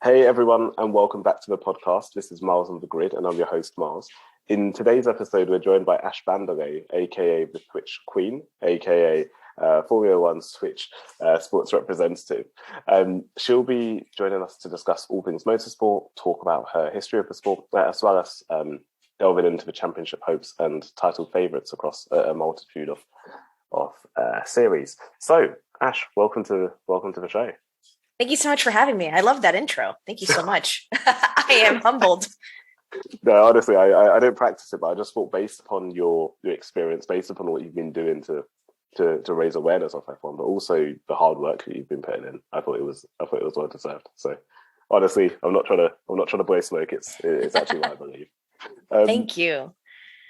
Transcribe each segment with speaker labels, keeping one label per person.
Speaker 1: Hey everyone, and welcome back to the podcast. This is Miles on the Grid, and I'm your host, Miles. In today's episode, we're joined by AshVandelay, aka the Twitch Queen, aka Formula One Switch sports representative. She'll be joining us to discuss all things motorsport, talk about her history of the sport, as well as delving into the championship hopes and titled favourites across a multitude of series. So, Ash, welcome to the show.
Speaker 2: Thank you so much for having me. I love that intro. Thank you so much. I am humbled.
Speaker 1: No, honestly, I don't practice it, but I just thought based upon your experience, based upon what you've been doing to raise awareness of F1, but also the hard work that you've been putting in, I thought it was well deserved. So honestly, I'm not trying to blow smoke. It's actually what I believe.
Speaker 2: Thank you.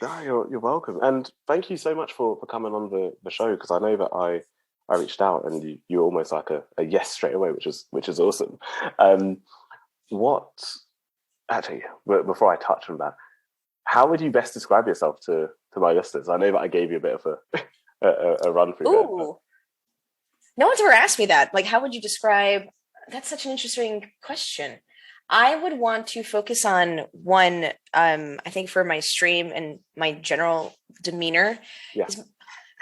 Speaker 1: No, you're welcome, and thank you so much for coming on the show, because I know that I reached out and you're almost like a yes straight away, which is awesome. What actually, before I touch on that, how would you best describe yourself to my listeners? I know that I gave you a bit of a run through.
Speaker 2: Ooh, no one's ever asked me that. Like, how would you describe? That's such an interesting question. I would want to focus on one. I think for my stream and my general demeanor,
Speaker 1: Yeah.
Speaker 2: is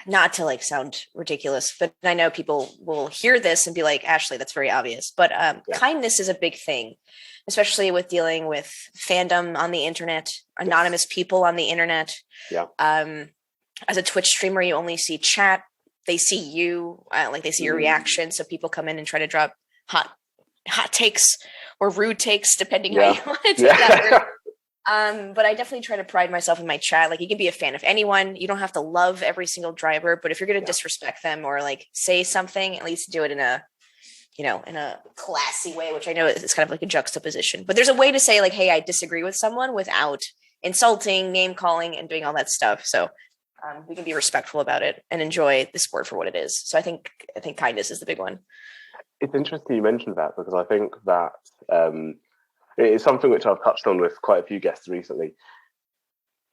Speaker 2: not to like sound ridiculous, but I know people will hear this and be like, Ashley, that's very obvious. But kindness is a big thing, especially with dealing with fandom on the internet, anonymous people on the internet.
Speaker 1: Yeah.
Speaker 2: As a Twitch streamer, you only see chat. They see you, they see your reaction. So people come in and try to drop hot takes or rude takes, depending how you want to take that word. But I definitely try to pride myself in my chat. Like, you can be a fan of anyone. You don't have to love every single driver, but if you're going to disrespect them or like say something, at least do it in a classy way, which I know is kind of like a juxtaposition. But there's a way to say like, hey, I disagree with someone without insulting, name calling, and doing all that stuff. So we can be respectful about it and enjoy the sport for what it is. So I think kindness is the big one.
Speaker 1: It's interesting you mentioned that, because I think that it's something which I've touched on with quite a few guests recently.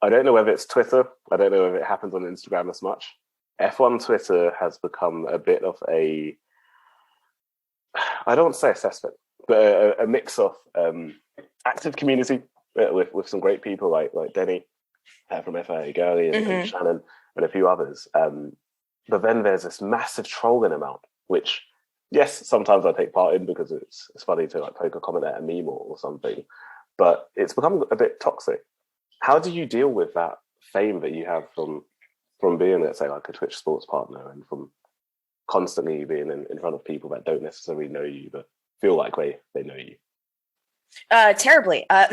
Speaker 1: I don't know whether it's Twitter. I don't know whether it happens on Instagram as much. F1 Twitter has become a bit of I don't want to say a cesspit, but a mix of active community with some great people like Denny from FIA Girly and Shannon and a few others. But then there's this massive trolling amount, which, yes, sometimes I take part in because it's funny to like poke a comment at a meme or something, but it's become a bit toxic. How do you deal with that fame that you have from being, let's say, like a Twitch sports partner, and from constantly being in front of people that don't necessarily know you but feel like they know you?
Speaker 2: Terribly. I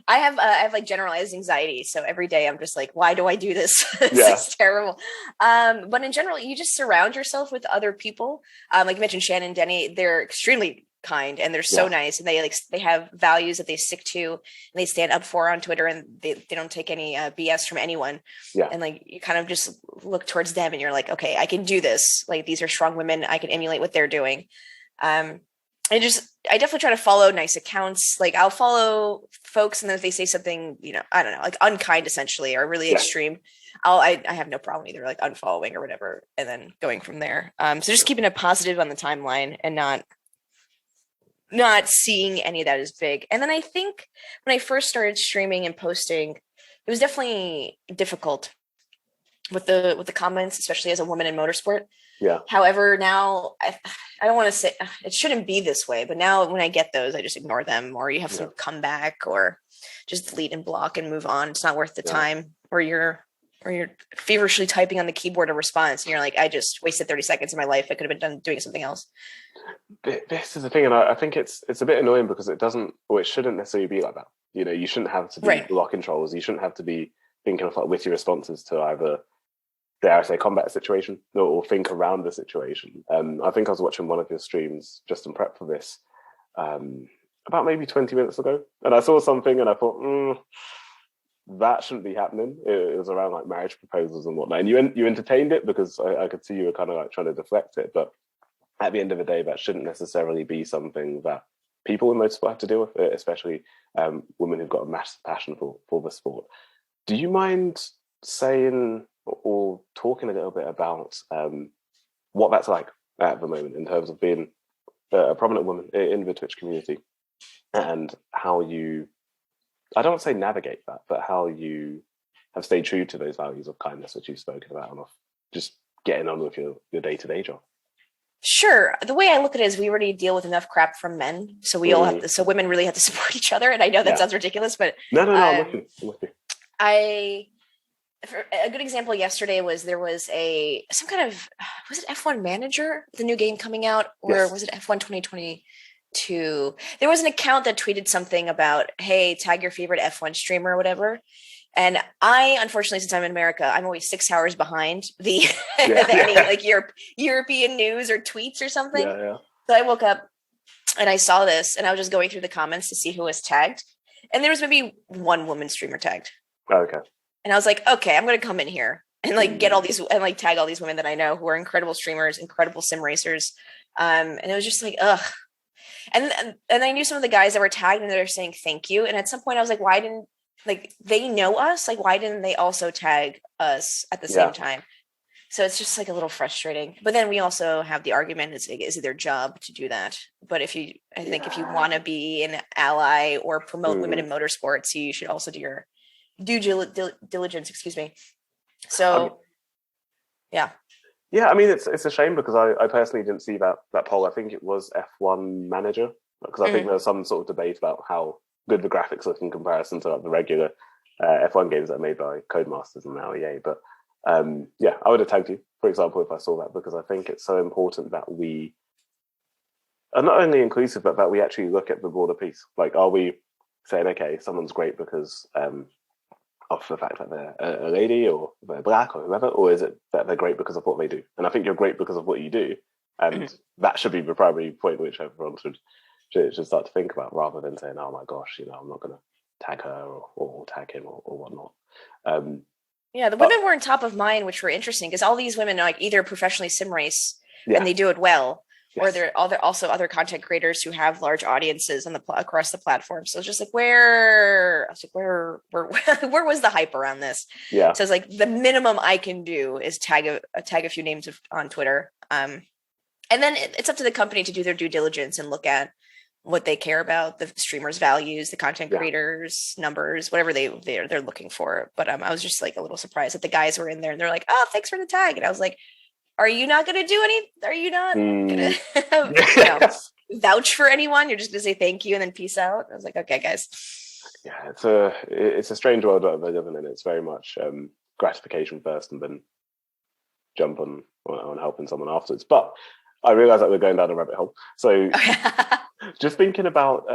Speaker 2: have like generalized anxiety, so every day I'm just like, why do I do this? This is terrible. But in general, you just surround yourself with other people. Like you mentioned, Shannon, Denny, they're extremely kind and they're so nice, and they have values that they stick to and they stand up for on Twitter, and they don't take any BS from anyone. And like, you kind of just look towards them and you're like, okay, I can do this. Like, these are strong women. I can emulate what they're doing. I definitely try to follow nice accounts. Like, I'll follow folks, and then if they say something, I don't know, like unkind essentially, or really extreme, I have no problem either like unfollowing or whatever, and then going from there. So just keeping it positive on the timeline and not seeing any of that as big. And then I think when I first started streaming and posting, it was definitely difficult with the comments, especially as a woman in motorsport. However, now I don't want to say it shouldn't be this way, but now when I get those, I just ignore them, or you have some comeback, or just delete and block and move on. It's not worth the time. Or you're feverishly typing on the keyboard a response, and you're like, I just wasted 30 seconds of my life. I could have been done doing something else.
Speaker 1: This is the thing, and I think it's a bit annoying because it shouldn't necessarily be like that. You shouldn't have to be blocking trolls. You shouldn't have to be thinking of like witty responses to either, dare I say, combat a situation or think around the situation. I think I was watching one of your streams just in prep for this about maybe 20 minutes ago, and I saw something and I thought, that shouldn't be happening. It was around like marriage proposals and whatnot, and you entertained it because I could see you were kind of like trying to deflect it, but at the end of the day, that shouldn't necessarily be something that people in motorsport have to deal with, especially women who've got a massive passion for the sport. Do you mind saying or talking a little bit about what that's like at the moment in terms of being a prominent woman in the Twitch community, and how you, I don't want to say navigate that, but how you have stayed true to those values of kindness, which you've spoken about, and of just getting on with your day-to-day job.
Speaker 2: Sure. The way I look at it is we already deal with enough crap from men. So we all have to, so women really have to support each other. And I know that sounds ridiculous, but
Speaker 1: no, I'm with you.
Speaker 2: A good example yesterday was there was some kind of, was it F1 Manager, the new game coming out, or was it F1 2022? There was an account that tweeted something about, hey, tag your favorite F1 streamer or whatever. And I, unfortunately, since I'm in America, I'm always 6 hours behind any like European news or tweets or something.
Speaker 1: Yeah.
Speaker 2: So I woke up and I saw this, and I was just going through the comments to see who was tagged, and there was maybe one woman streamer tagged.
Speaker 1: Okay.
Speaker 2: And I was like, okay, I'm going to come in here and like get all these and like tag all these women that I know who are incredible streamers, incredible sim racers. And it was just like, ugh. And I knew some of the guys that were tagged and they're saying thank you. And at some point I was like, why didn't, like, they know us? Like, why didn't they also tag us at the same time? So it's just like a little frustrating. But then we also have the argument, is it their job to do that? But I think if you want to be an ally or promote women in motorsports, you should also do your due diligence, excuse me. So, yeah.
Speaker 1: I mean, it's a shame because I personally didn't see that poll. I think it was F1 Manager, because I think there was some sort of debate about how good the graphics look in comparison to like the regular F1 games that are made by Codemasters and now EA. But I would have tagged you, for example, if I saw that, because I think it's so important that we are not only inclusive, but that we actually look at the broader piece. Like, are we saying, okay, someone's great because of the fact that they're a lady or they're black or whoever, or is it that they're great because of what they do? And I think you're great because of what you do, and that should be the primary point which everyone should start to think about, rather than saying, oh my gosh, I'm not going to tag her or tag him or whatnot.
Speaker 2: The women weren't top of mind, which were interesting, because all these women are like either professionally sim race and they do it well, or they're also other content creators who have large audiences on across the platform. So it's just like, where was the hype around this?
Speaker 1: Yeah.
Speaker 2: So it's like the minimum I can do is tag a few names on Twitter. And then it's up to the company to do their due diligence and look at what they care about, the streamers' values, the content creators' numbers, whatever they're looking for. But I was just like a little surprised that the guys were in there and they're like, oh, thanks for the tag. And I was like, are you not going to do are you not going to vouch for anyone? You're just going to say thank you and then peace out? I was like, okay, guys.
Speaker 1: Yeah, it's a strange world that we live in, and it's very much gratification first and then jump on helping someone afterwards. But I realize that we're going down a rabbit hole. So just thinking about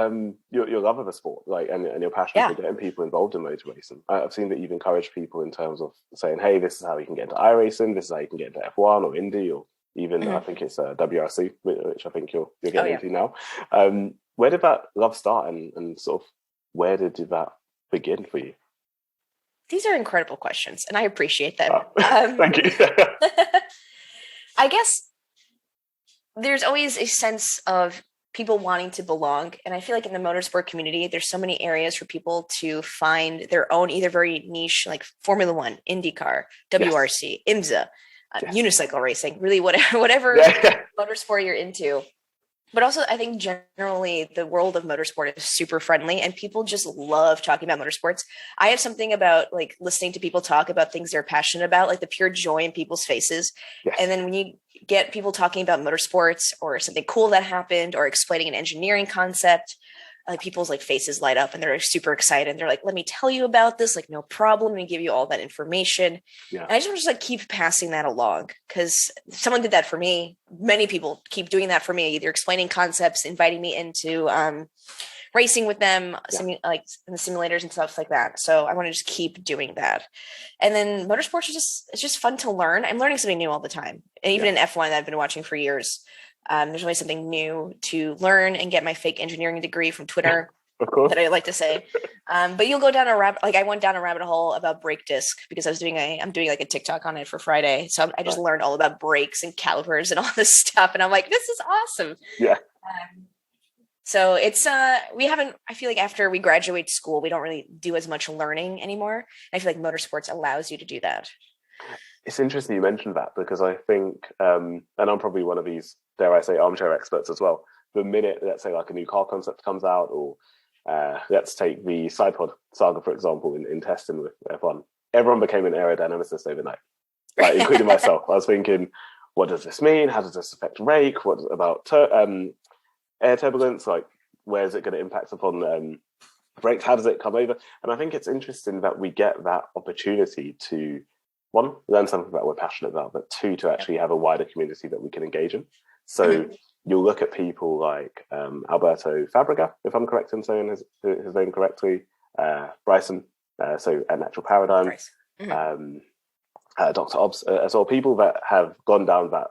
Speaker 1: your love of the sport, like, and your passion for getting people involved in motor racing. I've seen that you've encouraged people in terms of saying, hey, this is how you can get into iRacing, this is how you can get into F1 or Indy, or even I think it's WRC, which I think you're getting into now. Where did that love start, and sort of where did that begin for you?
Speaker 2: These are incredible questions, and I appreciate them.
Speaker 1: Thank you.
Speaker 2: I guess there's always a sense of people wanting to belong. And I feel like in the motorsport community, there's so many areas for people to find their own, either very niche, like Formula One, IndyCar, WRC, IMSA, unicycle racing, really whatever motorsport you're into. But also, I think generally the world of motorsport is super friendly and people just love talking about motorsports. I have something about like listening to people talk about things they're passionate about, like the pure joy in people's faces. Yes. And then when you get people talking about motorsports or something cool that happened or explaining an engineering concept, like people's like faces light up and they're super excited. And they're like, let me tell you about this. Like, no problem. Let me give you all that information. Yeah. And I just want to like keep passing that along, because someone did that for me. Many people keep doing that for me, either explaining concepts, inviting me into racing with them, like in the simulators and stuff like that. So I want to just keep doing that. And then motorsports it's just fun to learn. I'm learning something new all the time. And even in F1 that I've been watching for years, there's always something new to learn and get my fake engineering degree from Twitter that I like to say. But you'll go down I went down a rabbit hole about brake disc because I'm doing like a TikTok on it for Friday. So I just learned all about brakes and calipers and all this stuff. And I'm like, this is awesome.
Speaker 1: Yeah.
Speaker 2: So it's, I feel like after we graduate school, we don't really do as much learning anymore. I feel like motorsports allows you to do that.
Speaker 1: It's interesting you mentioned that, because I think, and I'm probably one of these, dare I say, armchair experts as well, the minute, let's say, like a new car concept comes out, or let's take the sidepod saga, for example, in testing with F1. Everyone became an aerodynamicist overnight, like including myself. I was thinking, what does this mean? How does this affect rake? What about air turbulence? Like, where is it going to impact upon brakes? How does it come over? And I think it's interesting that we get that opportunity to, one, learn something that we're passionate about, but two, to actually have a wider community that we can engage in. So you'll look at people like Alberto Fabrega, if I'm correct in saying his name correctly, Bryson, so at Natural Paradigm, Dr. Obbs as well, people that have gone down that,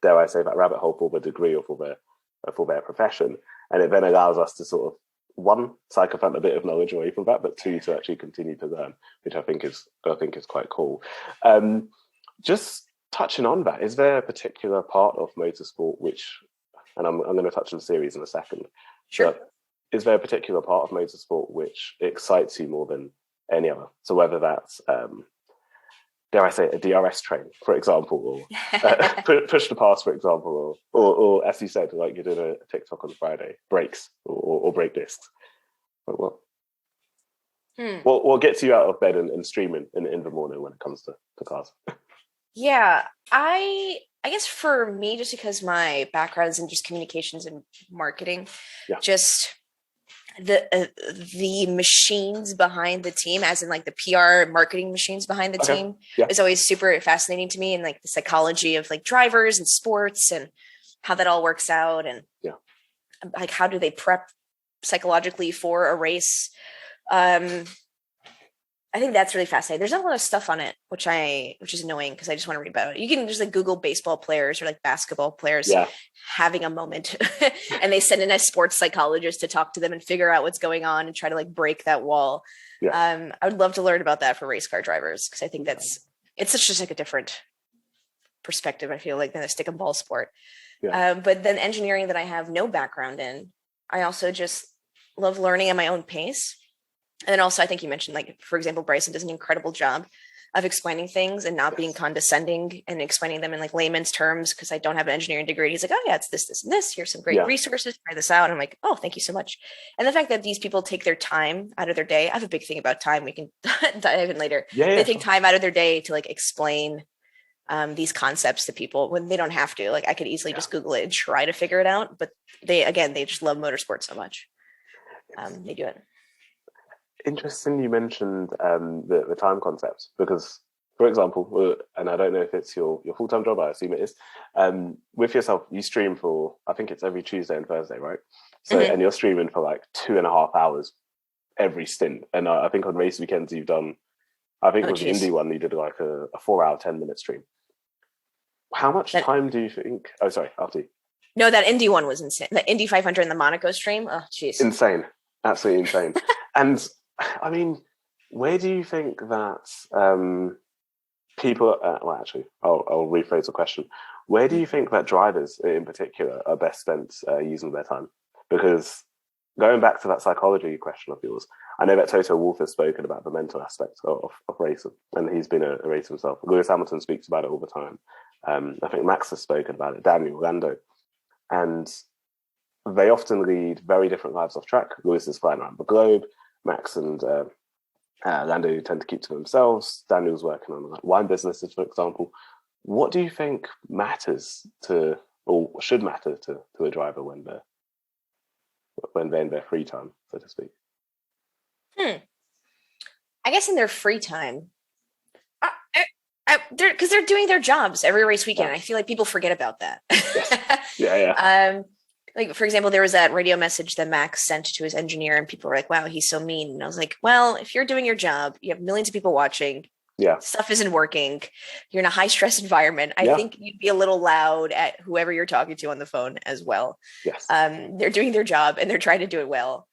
Speaker 1: dare I say, that rabbit hole for their degree or for their profession. And it then allows us to sort of, one, sycophant a bit of knowledge away from that, but two, to actually continue to learn, which I think is quite cool. Just touching on that, is there a particular part of motorsport which, and I'm going to touch on series in a second,
Speaker 2: sure,
Speaker 1: but is there a particular part of motorsport which excites you more than any other? So whether that's, dare I say, a DRS train, for example, or push to pass, for example, or as you said, like you're doing a TikTok on Friday, brakes or brake discs. Like what gets you out of bed and streaming in the morning when it comes to cars?
Speaker 2: Yeah, I guess for me, just because my background is in just communications and marketing, just the machines behind the team, as in like the PR marketing machines behind the team, is always super fascinating to me, and like the psychology of like drivers and sports and how that all works out, and like how do they prep psychologically for a race. I think that's really fascinating. There's not a lot of stuff on it, which is annoying because I just want to read about it. You can just like Google baseball players or like basketball players having a moment and they send in a sports psychologist to talk to them and figure out what's going on and try to like break that wall. I would love to learn about that for race car drivers, because I think it's such just like a different perspective, I feel like, than a stick and ball sport. But then engineering that I have no background in, I also just love learning at my own pace. And then also, I think you mentioned, like, for example, Bryson does an incredible job of explaining things and not being condescending and explaining them in like layman's terms, because I don't have an engineering degree. He's like, oh yeah, it's this, this, and this. Here's some great resources. Try this out. And I'm like, oh, thank you so much. And the fact that these people take their time out of their day. I have a big thing about time. We can dive in later. They take time out of their day to like explain these concepts to people when they don't have to. Like, I could easily just Google it and try to figure it out. But they just love motorsport so much. They do it.
Speaker 1: Interesting you mentioned the time concept, because, for example, and I don't know if it's your full-time job, I assume it is, with yourself, you stream for, I think it's every Tuesday and Thursday, right? So, and you're streaming for like 2.5 hours every stint. And I think on race weekends you've done, I think with the Indy one, you did like a 4-hour, 10-minute stream. How much time do you think? Oh, sorry, after you.
Speaker 2: No, that Indy one was insane. The Indy 500 and the Monaco stream. Oh, jeez.
Speaker 1: Insane. Absolutely insane. And I mean, where do you think that people, well, actually, I'll rephrase the question. Where do you think that drivers in particular are best spent using their time? Because going back to that psychology question of yours, I know that Toto Wolff has spoken about the mental aspect of racing, and he's been a racer himself. Lewis Hamilton speaks about it all the time. I think Max has spoken about it, Daniel, Lando. And they often lead very different lives off track. Lewis is flying around the globe. Max and Lando tend to keep to themselves. Daniel's working on like wine businesses, for example. What do you think matters to, or should matter to a driver when they're in their free time, so to speak?
Speaker 2: I guess in their free time, because they're doing their jobs every race weekend. I feel like people forget about that.
Speaker 1: Yes.
Speaker 2: Like, for example, there was that radio message that Max sent to his engineer, and people were like, wow, he's so mean. And I was like, well, if you're doing your job, you have millions of people watching. Stuff isn't working. You're in a high stress environment. I think you'd be a little loud at whoever you're talking to on the phone as well.
Speaker 1: Yes.
Speaker 2: They're doing their job and they're trying to do it well.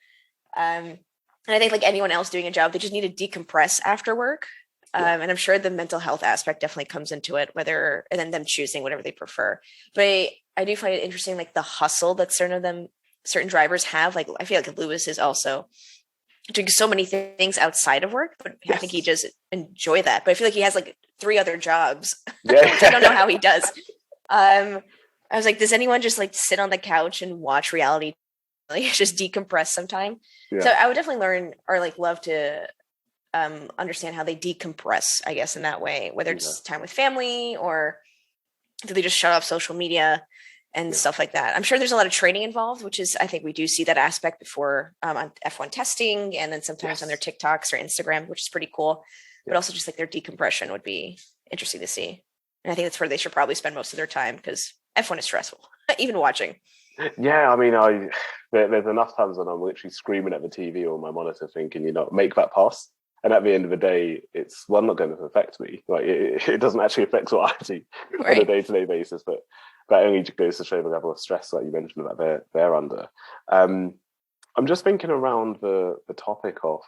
Speaker 2: And I think like anyone else doing a job, they just need to decompress after work. And I'm sure the mental health aspect definitely comes into it, and then them choosing whatever they prefer. But I do find it interesting, like the hustle that certain drivers have. Like, I feel like Lewis is also doing so many things outside of work, but I think he does enjoy that. But I feel like he has like 3 other jobs, which I don't know how he does. I was like, does anyone just like sit on the couch and watch reality, like just decompress sometime?
Speaker 1: Yeah.
Speaker 2: So I would definitely learn or like love to understand how they decompress, I guess, in that way, whether it's time with family or do they just shut off social media and stuff like that. I'm sure there's a lot of training involved, which is, I think we do see that aspect before on F1 testing and then sometimes on their TikToks or Instagram, which is pretty cool. But also just like their decompression would be interesting to see. And I think that's where they should probably spend most of their time because F1 is stressful, even watching.
Speaker 1: Yeah, I mean, there's enough times when I'm literally screaming at the TV or my monitor thinking, make that pass. And at the end of the day, it's not going to affect me. Like it doesn't actually affect what I do on a day-to-day basis. But that only goes to show the level of stress, like you mentioned, that they're under. I'm just thinking around the topic of,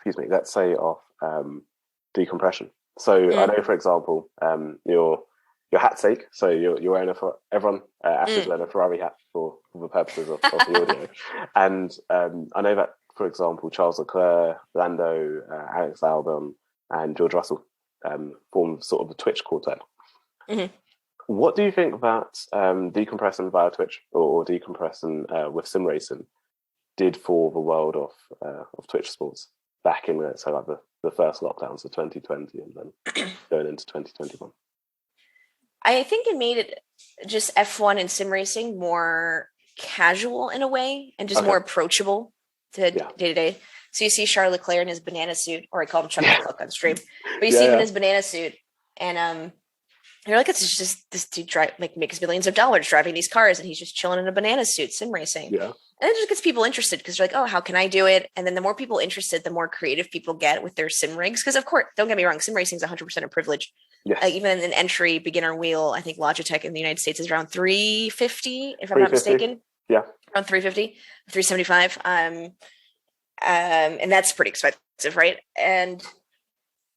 Speaker 1: let's say of decompression. So I know, for example, your hat's sake. So you're wearing Ash is wearing a Ferrari hat for the purposes of the audio. And I know that, for example, Charles Leclerc, Lando, Alex Albon, and George Russell form sort of the Twitch quartet.
Speaker 2: Mm-hmm.
Speaker 1: What do you think that decompressing via Twitch or decompressing with sim racing did for the world of Twitch sports back in, let's say, like the first lockdowns of 2020 and then going into 2021?
Speaker 2: I think it made it just F1 and sim racing more casual in a way and just more approachable to day to day. So you see Charles Leclerc in his banana suit, or I call him Chuck McCluck on stream, but you see him in his banana suit, and you're like, it's just this dude makes millions of dollars driving these cars, and he's just chilling in a banana suit, sim racing.
Speaker 1: Yeah.
Speaker 2: And it just gets people interested because they're like, oh, how can I do it? And then the more people interested, the more creative people get with their sim rigs. Because of course, don't get me wrong, sim racing is 100% a privilege.
Speaker 1: Yes.
Speaker 2: Even an entry beginner wheel, I think Logitech in the United States is around $350, if I'm not mistaken.
Speaker 1: Yeah.
Speaker 2: Around $350, $375. And that's pretty expensive, right?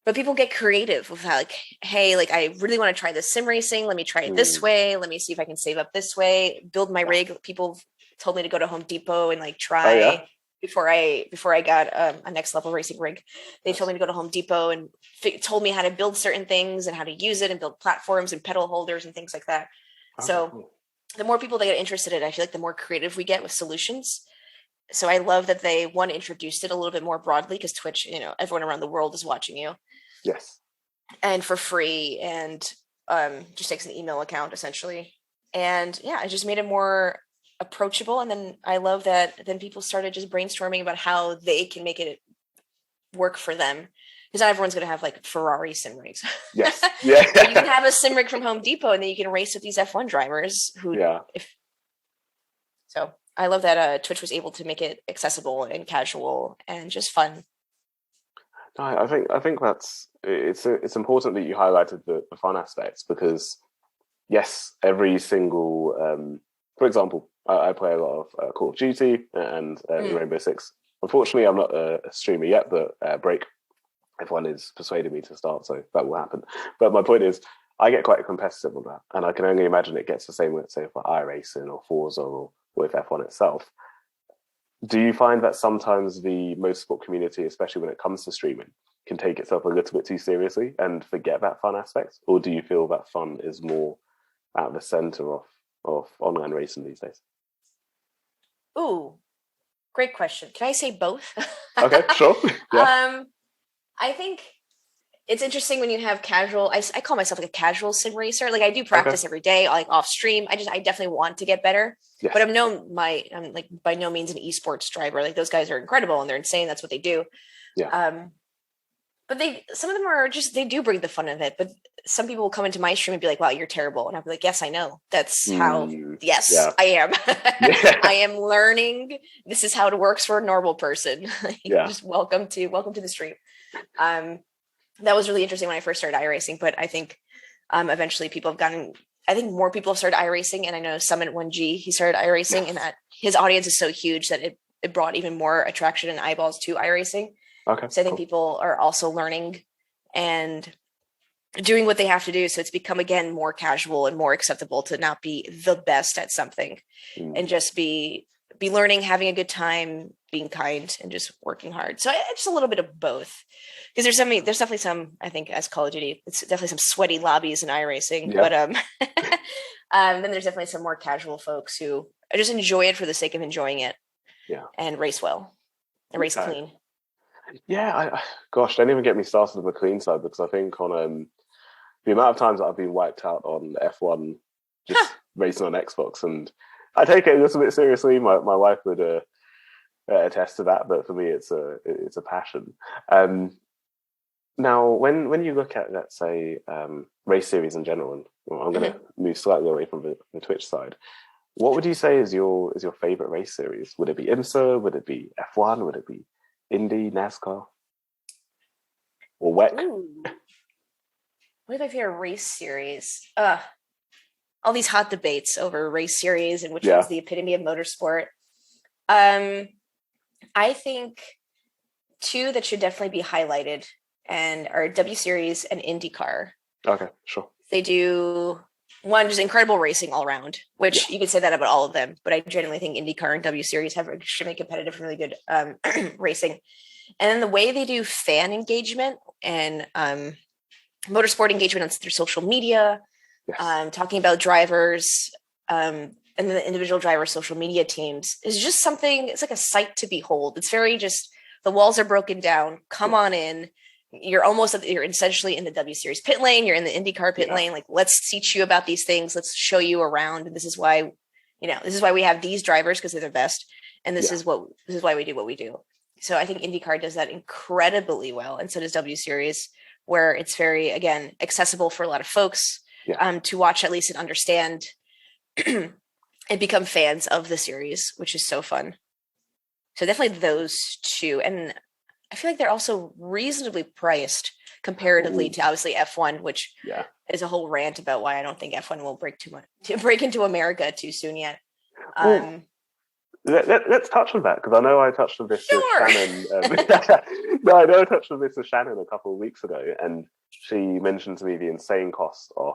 Speaker 2: But people get creative with how, like, hey, like, I really want to try this sim racing. Let me try it this way. Let me see if I can save up this way. Build my rig. People told me to go to Home Depot and like try before I got a next level racing rig. They told me to go to Home Depot and told me how to build certain things and how to use it and build platforms and pedal holders and things like that. So the more people that get interested in it, I feel like the more creative we get with solutions. So I love that they introduced it a little bit more broadly because Twitch, everyone around the world is watching you.
Speaker 1: Yes.
Speaker 2: And for free, and just takes an email account essentially. And yeah, it just made it more approachable. And then I love that then people started just brainstorming about how they can make it work for them. Because not everyone's going to have like Ferrari sim rigs.
Speaker 1: Yes. Yeah.
Speaker 2: You can have a sim rig from Home Depot and then you can race with these F1 drivers So I love that Twitch was able to make it accessible and casual and just fun.
Speaker 1: I think it's important that you highlighted the fun aspects because yes, every single for example, I play a lot of Call of Duty and Rainbow Six. Unfortunately, I'm not a streamer yet, but Break F1 is persuading me to start, so that will happen. But my point is, I get quite competitive on that, and I can only imagine it gets the same, let's say, for iRacing or Forza or with F1 itself. Do you find that sometimes the motorsport community, especially when it comes to streaming, can take itself a little bit too seriously and forget that fun aspect? Or do you feel that fun is more at the center of online racing these days?
Speaker 2: Ooh, great question. Can I say both?
Speaker 1: Okay, sure. Yeah.
Speaker 2: I think it's interesting when you have casual, I call myself like a casual sim racer. Like I do practice every day, like off stream. I definitely want to get better, but I'm like by no means an esports driver. Like those guys are incredible and they're insane. That's what they do.
Speaker 1: Yeah.
Speaker 2: But some of them are just, they do bring the fun of it. But some people will come into my stream and be like, wow, you're terrible. And I'll be like, yes, I know. That's how, I am. I am learning. This is how it works for a normal person. Just welcome to the stream. That was really interesting when I first started iRacing, but I think eventually people have gotten, I think more people have started iRacing, and I know Summit 1G, he started iRacing, and that his audience is so huge that it brought even more attraction and eyeballs to iRacing.
Speaker 1: Okay.
Speaker 2: So I think people are also learning and doing what they have to do. So it's become, again, more casual and more acceptable to not be the best at something and just be learning, having a good time, being kind, and just working hard. So it's a little bit of both. Because there's definitely some, I think, as Call of Duty, it's definitely some sweaty lobbies in iRacing. Yeah. Then there's definitely some more casual folks who just enjoy it for the sake of enjoying it.
Speaker 1: Yeah.
Speaker 2: And race well. And race clean.
Speaker 1: Yeah, gosh, don't even get me started on the clean side, because I think on the amount of times that I've been wiped out on F1 just racing on Xbox, and I take it a little bit seriously. My wife would attest to that, but for me, it's a passion. Now, when you look at, let's say, race series in general, and I'm going to move slightly away from the Twitch side, what would you say is your favorite race series? Would it be IMSA? Would it be F1? Would it be Indy, NASCAR, or WEC?
Speaker 2: What is my favorite race series? All these hot debates over race series and which one's the epitome of motorsport. I think two that should definitely be highlighted and are W Series and IndyCar.
Speaker 1: Okay, sure.
Speaker 2: They do one, just incredible racing all around, which you could say that about all of them, but I genuinely think IndyCar and W Series have extremely competitive and really good racing. And then the way they do fan engagement and motorsport engagement on their social media, talking about drivers and the individual driver social media teams is just something, it's like a sight to behold. It's very just, the walls are broken down, come on in. You're essentially in the W Series pit lane. You're in the IndyCar pit lane. Like, let's teach you about these things. Let's show you around. And this is why, we have these drivers, because they're the best. And this is why we do what we do. So I think IndyCar does that incredibly well. And so does W Series, where it's very, again, accessible for a lot of folks to watch at least and understand and become fans of the series, which is so fun. So definitely those two. And I feel like they're also reasonably priced comparatively to obviously F1, which is a whole rant about why I don't think F1 will break into America too soon yet.
Speaker 1: Let's touch on that, because I know I touched on this with Shannon. I know I touched on this with Shannon a couple of weeks ago, and she mentioned to me the insane cost of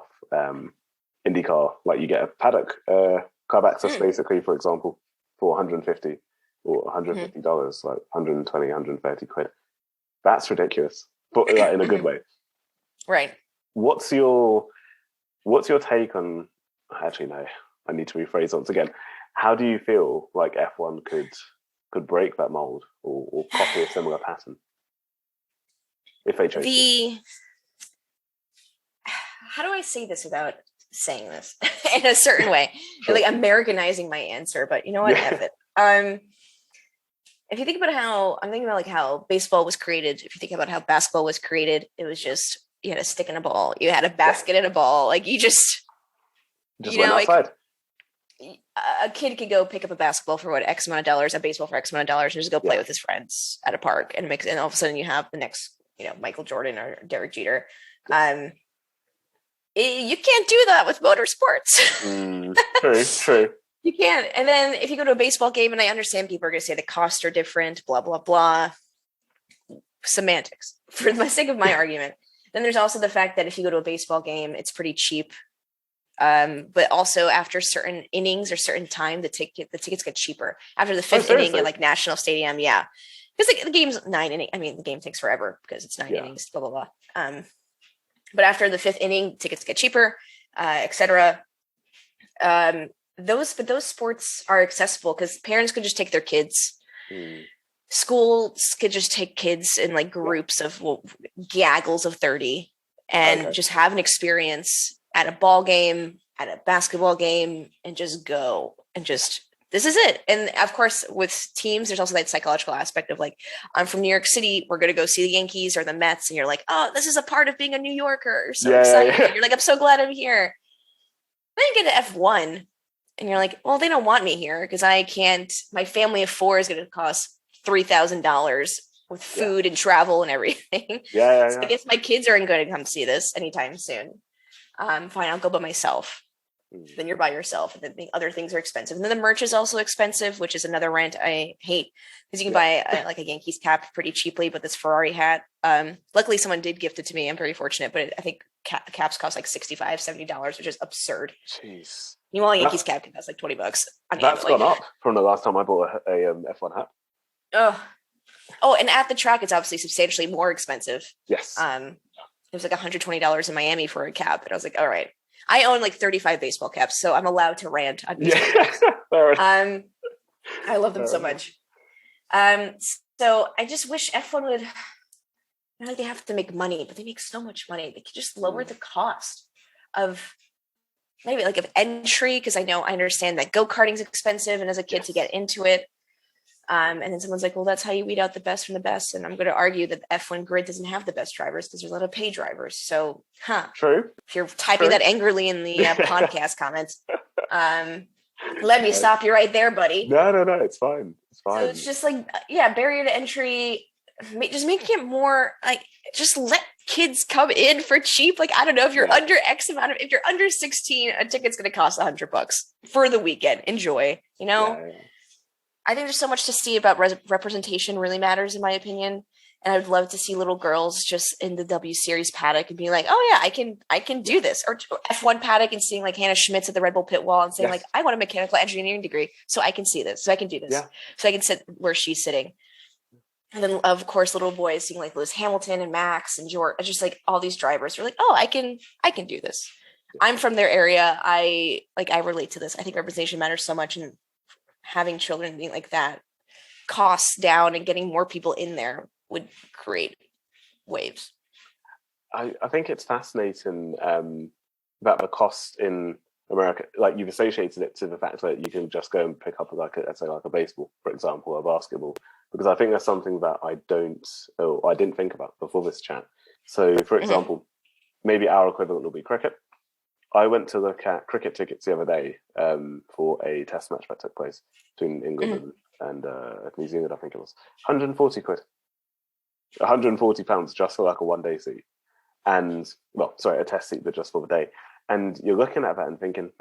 Speaker 1: IndyCar. Like, you get a paddock car access, basically, for example, for $150 or $150, like 120, 130 quid. That's ridiculous, but in a good way.
Speaker 2: Right.
Speaker 1: What's your take on? Actually, no. I need to rephrase once again. How do you feel like F1 could break that mold or copy a similar pattern if they chose to?
Speaker 2: How do I say this without saying this in a certain way? Sure. Like Americanizing my answer, but you know what? F it. If you think about how baseball was created, if you think about how basketball was created, it was just, you had a stick and a ball, you had a basket and a ball. Like, you just
Speaker 1: went outside.
Speaker 2: A kid could go pick up a basketball for X amount of dollars, a baseball for X amount of dollars, and just go play with his friends at a park and mix. And all of a sudden, you have the next, Michael Jordan or Derek Jeter. You can't do that with motorsports.
Speaker 1: True.
Speaker 2: You can't. And then if you go to a baseball game, and I understand people are going to say the costs are different, blah blah blah, semantics for the sake of my argument. Then there's also the fact that if you go to a baseball game, it's pretty cheap. But also after certain innings or certain time, the tickets get cheaper. After the fifth inning at like National Stadium, because the game's 9 innings. I mean, the game takes forever because it's 9 innings. Blah blah blah. But after the fifth inning, tickets get cheaper, etc. Those sports are accessible because parents could just take their kids. Schools could just take kids in like groups of gaggles of 30 and just have an experience at a ball game, at a basketball game, and just go and just, this is it. And of course, with teams, there's also that psychological aspect of like, I'm from New York City, we're going to go see the Yankees or the Mets. And you're like, oh, this is a part of being a New Yorker. You're so excited. Yeah. You're like, I'm so glad I'm here. Then you get to F1 and you're like, well, they don't want me here because I can't, my family of 4 is going to cost $3,000 with food and travel and everything. So I guess my kids aren't going to come see this anytime soon. Fine, I'll go by myself. Then you're by yourself, and then the other things are expensive. And then the merch is also expensive, which is another rant I hate, because you can buy a Yankees cap pretty cheaply, but this Ferrari hat, luckily someone did gift it to me. I'm very fortunate, but I think caps cost like $65, $70, which is absurd.
Speaker 1: Jeez.
Speaker 2: Meanwhile, Yankees cap can cost like $20.
Speaker 1: That's gone up from the last time I bought a F1 hat.
Speaker 2: Oh, and at the track, it's obviously substantially more expensive.
Speaker 1: Yes.
Speaker 2: It was like $120 in Miami for a cap. And I was like, all right, I own like 35 baseball caps, so I'm allowed to rant on baseball caps. I love them so much. So I just wish F1 would, not like they have to make money, but they make so much money. They could just lower the cost of maybe like of entry, because I understand that go-karting is expensive, and as a kid to get into it. And then someone's like, well, that's how you weed out the best from the best. And I'm going to argue that the F1 grid doesn't have the best drivers because there's a lot of paid drivers. So,
Speaker 1: True.
Speaker 2: If you're typing that angrily in the podcast comments, let me stop you right there, buddy.
Speaker 1: No, it's fine. It's fine.
Speaker 2: So it's just like, barrier to entry, just making it more like, just let kids come in for cheap. Like, I don't know, if you're under X amount of, if you're under 16, a ticket's going to cost $100 for the weekend. Enjoy, I think there's so much to see about representation really matters, in my opinion. And I would love to see little girls just in the W Series paddock and be like, oh yeah, I can do this. Or F1 paddock and seeing like Hannah Schmitz at the Red Bull pit wall and saying like, I want a mechanical engineering degree, so I can see this, so I can do this, so I can sit where she's sitting. And then of course, little boys seeing like Lewis Hamilton and Max and George, just like all these drivers are like, oh, I can do this. I'm from their area. I relate to this. I think representation matters so much, and having children being like that, costs down and getting more people in there would create waves.
Speaker 1: I think it's fascinating that the cost in America, like you've associated it to the fact that you can just go and pick up let's say a baseball, for example, or a basketball, because I think that's something that I didn't think about before this chat. So for example, maybe our equivalent will be cricket. I went to look at cricket tickets the other day for a test match that took place between England and New Zealand, I think it was. 140 quid. £140 just for like a one-day seat. And, a test seat, but just for the day. And you're looking at that and thinking,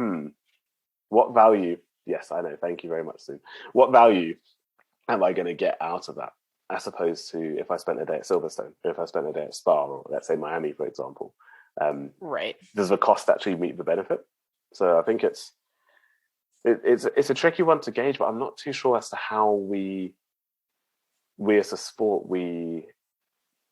Speaker 1: what value, yes, I know, thank you very much, Sue. What value am I going to get out of that? As opposed to if I spent a day at Silverstone, or if I spent a day at Spa, or let's say Miami, for example. Does the cost actually meet the benefit? So I think it's a tricky one to gauge, but I'm not too sure as to how we as a sport, we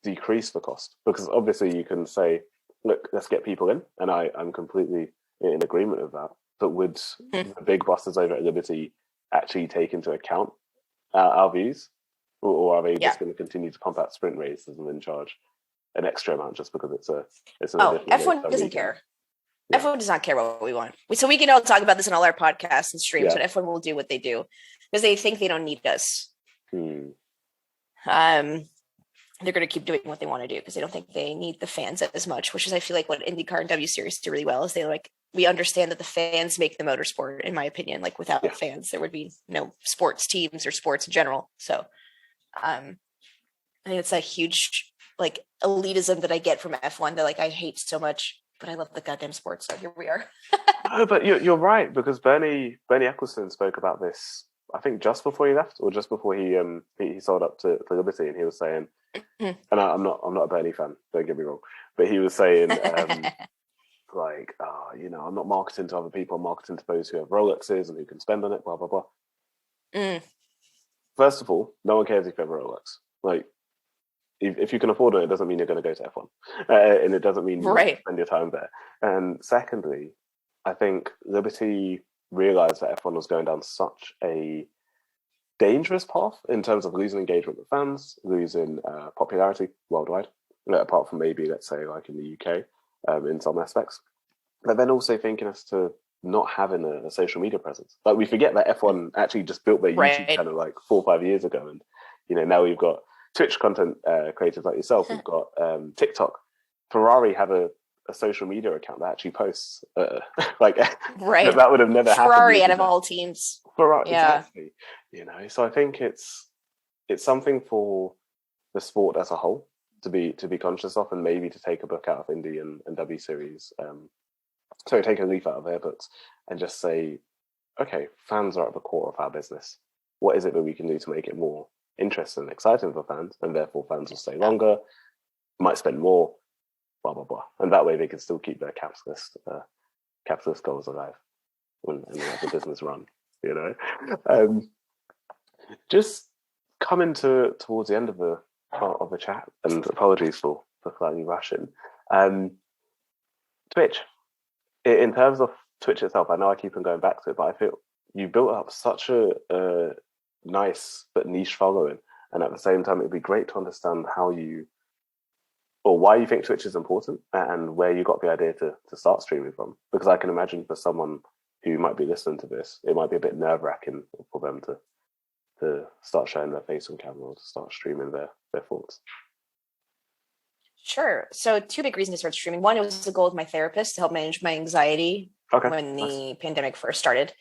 Speaker 1: decrease the cost, because obviously you can say, look, let's get people in, and I'm completely in agreement with that, but would the big bosses over at Liberty actually take into account our views, or are they just going to continue to pump out sprint races and then charge an extra amount just because it's
Speaker 2: F1 doesn't care. F1 does not care what we want. So we can all talk about this in all our podcasts and streams, but F1 will do what they do because they think they don't need us. They're going to keep doing what they want to do because they don't think they need the fans as much, which is, I feel like, what IndyCar and W Series do really well is we understand that the fans make the motorsport, in my opinion. Like without fans, there would be no sports teams or sports in general. So I think it's a huge like elitism that I get from F1 that I hate so much, but I love the goddamn sport. So here we are.
Speaker 1: No, but you're right, because Bernie Ecclestone spoke about this, I think just before he left, or just before he sold up to Liberty, and he was saying, and I'm not a Bernie fan, don't get me wrong, but he was saying I'm not marketing to other people, I'm marketing to those who have Rolexes and who can spend on it, blah blah blah. First of all, no one cares if you have a Rolex. Like, if you can afford it, it doesn't mean you're going to go to F1, and it doesn't mean you spend your time there. And secondly, I think Liberty realized that F1 was going down such a dangerous path in terms of losing engagement with fans, losing popularity worldwide, apart from maybe, let's say, like in the UK, in some aspects. But then also thinking as to not having a social media presence. Like, we forget that F1 actually just built their YouTube channel like 4 or 5 years ago, and now we've got Twitch content creators like yourself. We've got TikTok. Ferrari have a social media account that actually posts that would have never happened.
Speaker 2: Ferrari out of all teams.
Speaker 1: Ferrari, exactly. So I think it's something for the sport as a whole to be conscious of, and maybe to take a book out of Indy and W Series. So take a leaf out of their books and just say, okay, fans are at the core of our business. What is it that we can do to make it more interesting and exciting for fans, and therefore fans will stay longer, might spend more, blah blah blah, and that way they can still keep their capitalist goals alive and let the business run. Just coming towards the end of the chat, and apologies for slightly rushing. Twitch, in terms of Twitch itself, I know I keep on going back to it, but I feel you built up such a nice but niche following, and at the same time, it'd be great to understand how you or why you think Twitch is important and where you got the idea to start streaming from. Because I can imagine for someone who might be listening to this, it might be a bit nerve-wracking for them to start showing their face on camera or to start streaming their thoughts.
Speaker 2: Sure. So 2 big reasons to start streaming. One, it was the goal of my therapist to help manage my anxiety when the pandemic first started.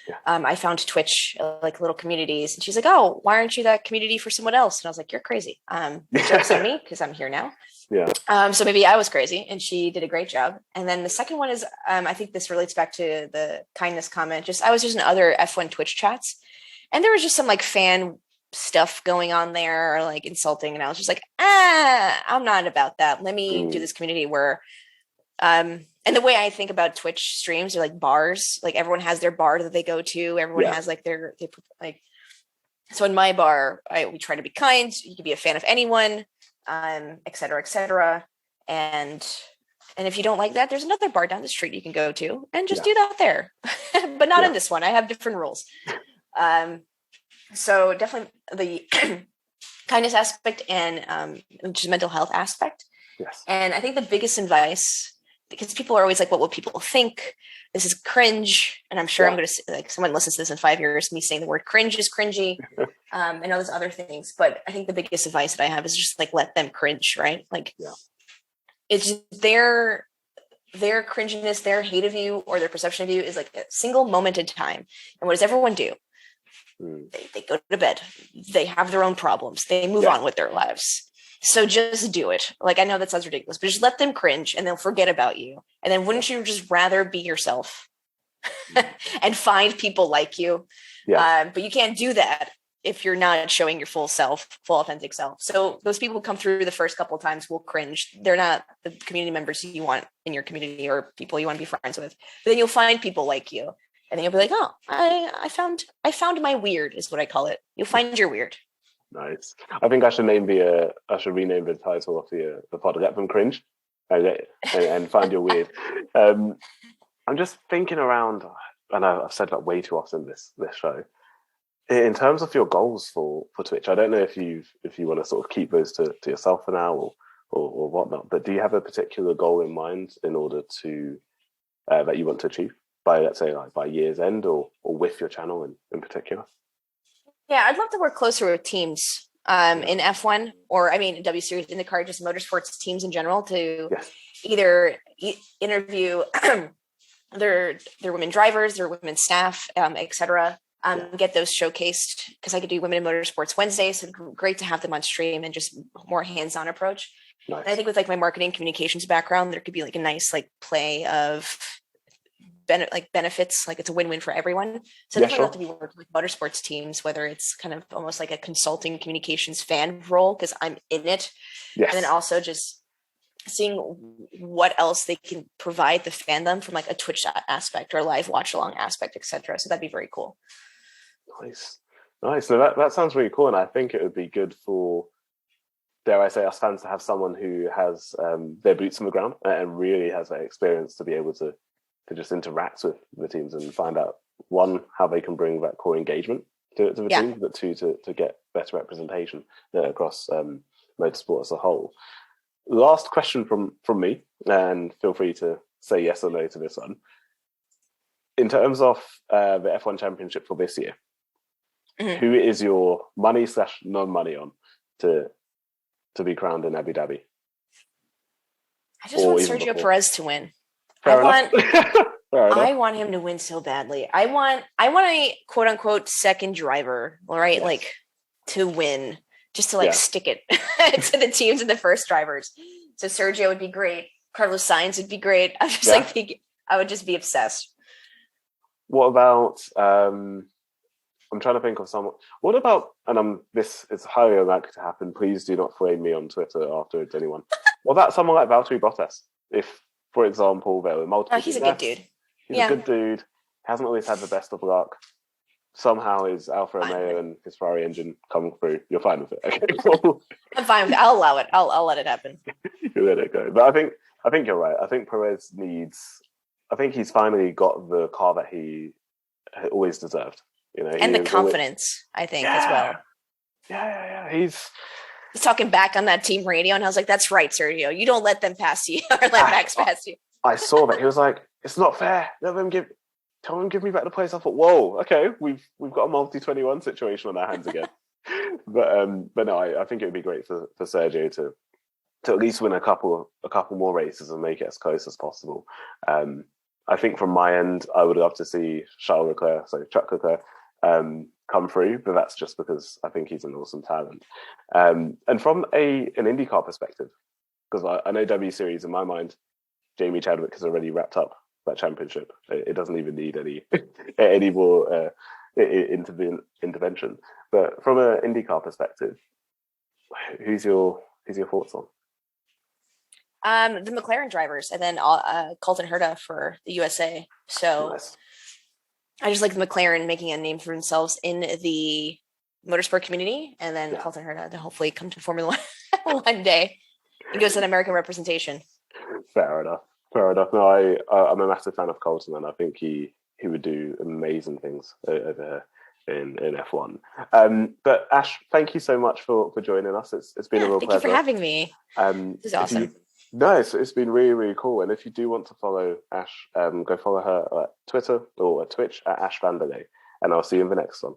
Speaker 1: Yeah.
Speaker 2: I found Twitch like little communities, and she's like, "Oh, why aren't you that community for someone else?" And I was like, "You're crazy." The joke's on me because I'm here now.
Speaker 1: Yeah.
Speaker 2: So maybe I was crazy, and she did a great job. And then the second one is, I think this relates back to the kindness comment. I was just in other F1 Twitch chats, and there was just some like fan stuff going on there, or like insulting, and I was just like, I'm not about that. Let me do this community where and the way I think about Twitch streams are like bars. Like everyone has their bar that they go to. Everyone has like so in my bar, we try to be kind. You can be a fan of anyone, et cetera, et cetera. And if you don't like that, there's another bar down the street you can go to and just do that there, but not in this one. I have different rules. So definitely the kindness aspect and just mental health aspect.
Speaker 1: Yes.
Speaker 2: And I think the biggest advice, because people are always like, what will people think? This is cringe. And I'm sure I'm going to like someone listens to this in 5 years, me saying the word cringe is cringy, and all those other things. But I think the biggest advice that I have is just like, let them cringe, right? Like it's just their cringiness, their hate of you or their perception of you is like a single moment in time. And what does everyone do? They go to bed. They have their own problems. They move on with their lives. So just do it. Like, I know that sounds ridiculous, but just let them cringe and they'll forget about you. And then wouldn't you just rather be yourself and find people like you? But you can't do that if you're not showing your full self, full authentic self. So those people who come through the first couple of times will cringe. They're not the community members you want in your community or people you want to be friends with. But then you'll find people like you. And then you'll be like, oh, I found my weird is what I call it. You'll find your weird.
Speaker 1: Nice. I think I should rename the title of the pod. Let them cringe and find your weird. I'm just thinking around, and I've said that way too often this show. In terms of your goals for Twitch, I don't know if you want to sort of keep those to yourself for now or whatnot. But do you have a particular goal in mind in order to that you want to achieve by, let's say, like by year's end or with your channel in particular?
Speaker 2: Yeah, I'd love to work closer with teams in F1 or, W Series, IndyCar, just motorsports teams in general to either interview their women drivers, their women staff, et cetera, get those showcased because I could do Women in Motorsports Wednesday. So great to have them on stream and just more hands-on approach. Nice. And I think with like my marketing communications background, there could be like a nice like play of benefits, like it's a win-win for everyone. So definitely love to be working with motorsports teams, whether it's kind of almost like a consulting communications fan role because I'm in it, and then also just seeing what else they can provide the fandom from like a Twitch aspect or a live watch along aspect, etc. So that'd be very cool.
Speaker 1: Nice. So that sounds really cool, and I think it would be good for, dare I say, us fans to have someone who has their boots on the ground and really has that experience to be able to just interact with the teams and find out, one, how they can bring that core engagement to the team, but two, to get better representation across motorsport as a whole. Last question from me, and feel free to say yes or no to this one. In terms of the F1 Championship for this year, who is your money/non-money on to be crowned in Abu Dhabi?
Speaker 2: I just want Sergio Perez to win. I want him to win so badly. I want a quote unquote second driver, right? Yes. Like to win, just to like stick it to the teams and the first drivers. So Sergio would be great. Carlos Sainz would be great. I'm just I would just be obsessed.
Speaker 1: What about I'm trying to think of someone. What about, and this is highly unlikely to happen, please do not flame me on Twitter afterwards, anyone. What about someone like Valtteri Bottas? If, for example, there were multiple.
Speaker 2: He's a good dude.
Speaker 1: He's a good dude. Hasn't always had the best of luck. Somehow his Alfa Romeo and his Ferrari engine coming through. You're fine with it. Okay, cool.
Speaker 2: I'm fine with it. I'll allow it. I'll let it happen.
Speaker 1: You let it go. But I think you're right. I think Perez needs think he's finally got the car that he always deserved. You know,
Speaker 2: and the confidence, I think, as well.
Speaker 1: Yeah. He's
Speaker 2: talking back on that team radio, and I was like, "That's right, Sergio. You don't let them pass you or let Max pass you."
Speaker 1: I saw that. He was like, "It's not fair. Tell them give me back the place." I thought, "Whoa, okay, we've got a multi-21 situation on our hands again." but no, I think it would be great for Sergio to at least win a couple more races and make it as close as possible. I think from my end, I would love to see Charles Leclerc, so Chuck Leclerc, come through, but that's just because I think he's an awesome talent. And from an IndyCar perspective, because I know W Series in my mind, Jamie Chadwick has already wrapped up that championship. It doesn't even need any more intervention. But from an IndyCar perspective, who's your thoughts on?
Speaker 2: The McLaren drivers, and then Colton Herta for the USA. So nice. I just like the McLaren making a name for themselves in the motorsport community, and then Colton Herta to hopefully come to Formula One one day and give us an American representation.
Speaker 1: Fair enough. No, I'm a massive fan of Colton, and I think he would do amazing things over in F1. But Ash, thank you so much for joining us. It's been a real pleasure.
Speaker 2: Thank you for having me. This is awesome.
Speaker 1: It's been really, really cool. And if you do want to follow Ash, go follow her at Twitter or at Twitch at AshVandelay. And I'll see you in the next one.